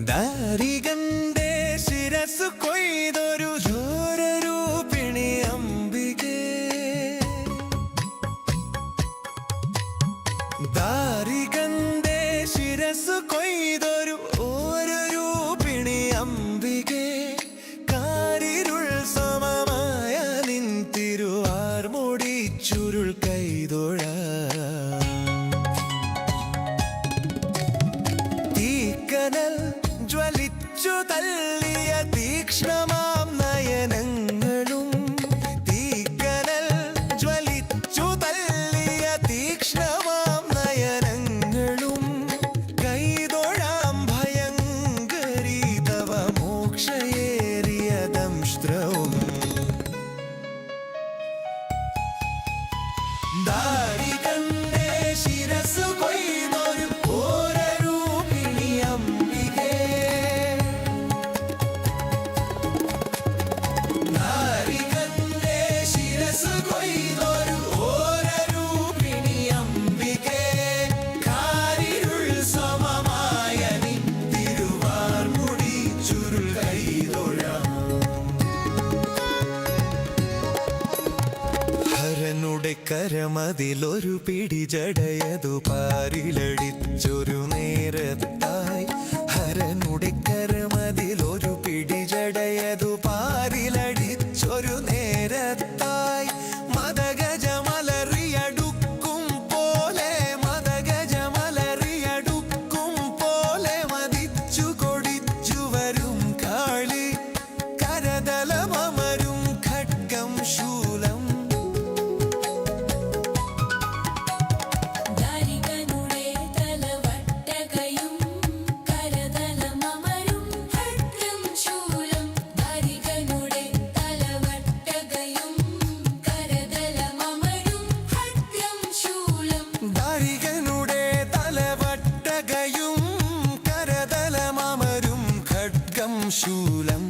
ദാരികന്റെ ശിരസ് കൊയ്തൊരു ഘോരരൂപിണി അംബികേ. ദാരികന്റെ ശിരസ് കൊയ്തൊരു ഓരരൂപിണി അംബികേ. കാരിരുൾ സമമായ നിൻ തിരുവാർമുടി ചുരുൾ കൈതൊഴ. തീക്കനൽ ജ്വലിച്ചു തള്ളിയ തീക്ഷ്ണമാം നയനങ്ങളും. തീക്കനൽ ജ്വലിച്ചു തള്ളിയ തീക്ഷ്ണമാം നയനങ്ങളും. കൈതൊഴാം ഭയങ്കരീ തവ മോക്ഷയേറിയ ദംഷ്ട്രവും. ദാരികന്റെ ശിരസ് കൊയ്തൊരു ഘോരരൂപിണി അംബികേ. ദാരികന്റെ ശിരസ് കൊയ്തൊരു ഘോരരൂപിണി അംബികേ. കാരിരുൾ സമമായ നിൻ തിരുവാർമുടി ചുരുൾ കൈതൊഴാം. ഹരനുടെ കരമതിലൊരു പിടി ജടയതു പാരിലടിച്ചൊരു നേരത്തായി. ഹരനുടെ കരമതിലൊരു പിടി ജടയതു പാരിലടിച്ചൊരു നേരത്തായി. മദഗജമലറിയടുക്കും പോലെ മദഗജമലറിയടുക്കും പോലെ മതിച്ചു കൊടിച്ചു വരും കാളി. കരതലമരും ഖഡ്ഗം ശൂലം. ദാരികനുടെ തലവട്ടകയും കരതലമരും ഖഡ്ഗം ശൂലം.